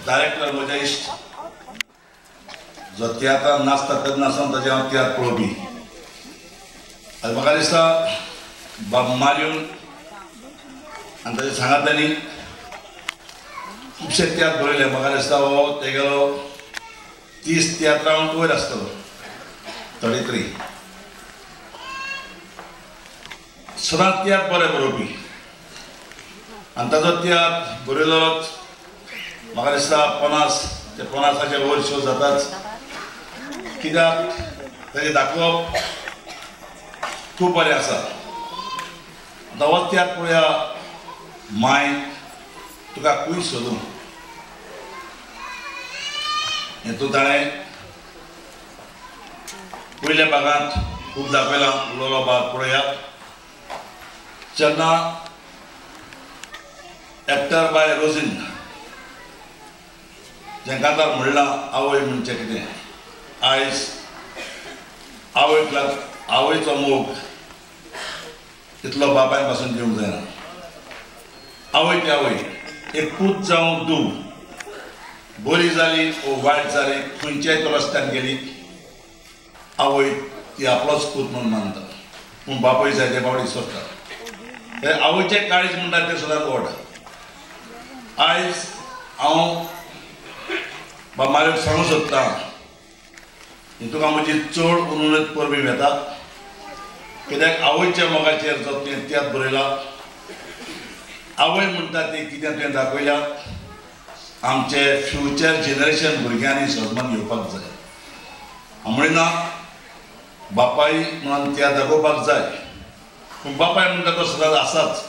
director म्हज्या इश्ट जो तियात्रान नाचता तेन्ना सावन ताजें हांव तियात्र पळोवपी आनी म्हाका दिसता बाब मारियून आनी ताच्या सांगातल्यांनी खुबशे तियात्र बरयले म्हाका दिसता हो तेगेलो 30 तियात्रां वयर आसतलो 33 सदांच तियात्र बरें बरोवपी आनी ताजो तियात्र बरयलोच म्हाका दिसता 50 ते 50च्या वयर शो जाताच कित्याक ताजें दाखोवप खूब बरें आसा आतां हो तियात्र पळोवया माय तुका खूंय सोदूं हेतूंत ताणें पयल्या भागांत खूब दाखयलां उलोवलो भाग पळोवया जेन्ना एक्टर बाय रोजिन जें कांतार म्हणलां आवय म्हणचें कितें आयज आवयचो मोग तितलो बापायन पासून दिवंक जायना आवय ती आवय एक पूत जावं दूब बरी जाली वो वायट जाली खंयच्याय तो रस्त्यान गेली आवय ती आपलोच पूत म्हणून मानता पूण बापूय जाय ते बावडीक सोडटा हे आवयचें काळीज म्हणटा तें सदांच व्हड आयज हांव बाब मारियूक सांगूंक सोदतां तुका म्हजी चड उणीत परबी येता कित्याक आवयच्या मोगाचेर जो तुवें तियात्र बरयला आवय म्हणटा ती कितें तुवें दाखयल्या आमचे फ्युचर जनरेशन भुरग्यांनी सजमन घेवपाक जाय हांव म्हणना बापाय म्हणून तियात्र दाखोवपाक जाय पूण बापाय म्हणटा तो सदांच आसाच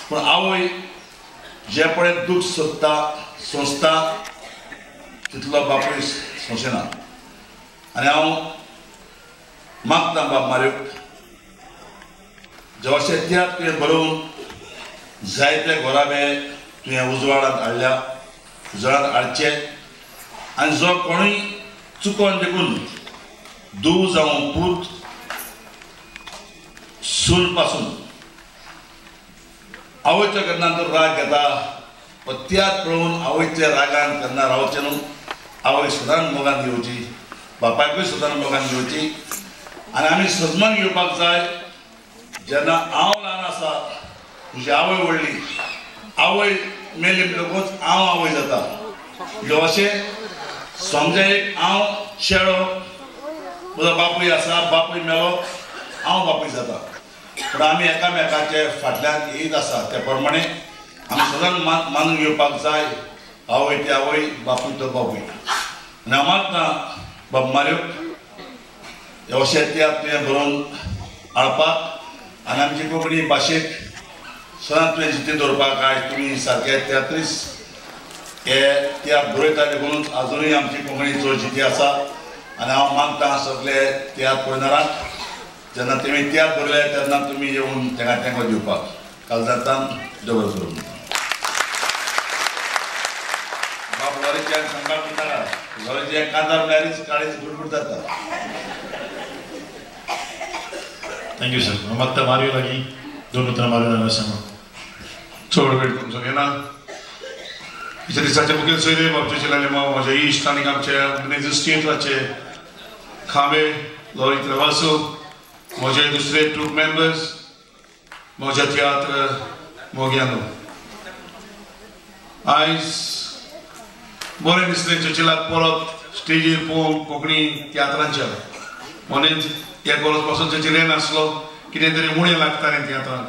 पूण आवय जे पळय दूख सोदता सोंसता तितलो बापूय सोंसना आनी हांव मागतां बाब मारियूक जे अशें तियात्र तुवें बरोवन जायते घोराबे तुवें उजवाडांत हाडचे आनी जो कोणूय चुकोन देखून दूव जावं पूत सून पासून आवयच्या कडल्यान तो राग घेता तियात्र पळोवन आवयच्या रागान केन्ना रावचें न्हू आवय सदांच मोगान घेवची बापायकूय सदांच मोगान घेवची आनी आमी सजमान घेवपाक जाय जेन्ना हांव ल्हान आसा तुजी आवय व्हडली आवय मेली म्हणटकूच हांव आवय जाता म्हणजे अशें समजा एक हांव शेळो म्हजो बापूय आसा बापूय मेलो हांव बापूय जाता पूण आमी एकामेकाचे फाटल्यान येयत आसा त्या प्रमाणे आमी सदांच मानून घेवपाक जाय आवय ती आवय बापूय तो बापूय आनी हांव मागतां बाब मारियूक अशें तियात्र तुवें बरोवन हाडपाक आनी आमचे कोंकणी भाशेक सदांच तुवें जिती दवरपाक आयज तुमी सारके तियात्रीस हे तियात्र बरयता देखूनच आजुनूय आमची कोंकणी चड जिती आसा आनी हांव मागतां सगळे तियात्र पळयणारांक जेन्ना तुमी तियात्र बरयले तेन्ना तुमी येवन तांकां तेंको दिवपाक कालदातान देव बरें करूं बाब लॉरीच्यान सांबाळ म्हणटा लॉरीचे कांतार म्हळ्यार काळीज गुडगुड जाता थँक्यू सर मागता मारियो लागीं 2 उतरां मारियो सांगा चड वेळ तुमचो घेना ह्या दिसाचे मुखेल सोयरे बाबचेचे लायले माव म्हजे इश्ट आनीक आमचे अस्तित्वाचे खांबे लॉरी त्रेवासो म्हजे दुसरे ट्रूप मेंबर्स म्हज्या तियात्र मोग्यानो आयज बरें दिसलें चर्चिलाक परत स्टेजीर पळोवंक कोंकणी तियात्रांच्या म्हणून एक वर्स पासून चर्चिल नासलो कितें तरी उणें लागतालें तियात्रांक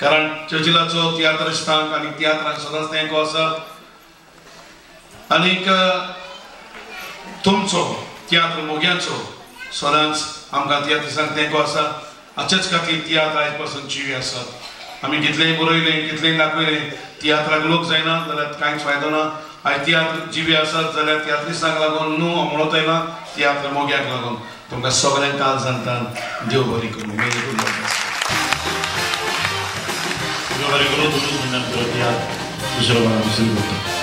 कारण चर्चिलाचो तियात्रिस्तांक आनी तियात्रांक सदांच तेंको आसा आनीक तुमचो तियात्र मोग्यांचो सदांच आमकां तियात्रिस्तांक तेंको आसा हाचेच खातीर तियात्र आयज पासून जिवी आसात आमी कितलेंय बरयलें कितलेंय दाखयलें तियात्राक लोक जायना जाल्यार कांयच फायदो ना आयज तियात्र जिवी आसात जाल्यार तियात्रिस्तांक लागून न्हू हांव म्हणत येना तियात्र मोग्याक लागून तुमकां सगळ्यांक काल सांगतात देव बरी करूं देव बरी करूं दुसरो भाग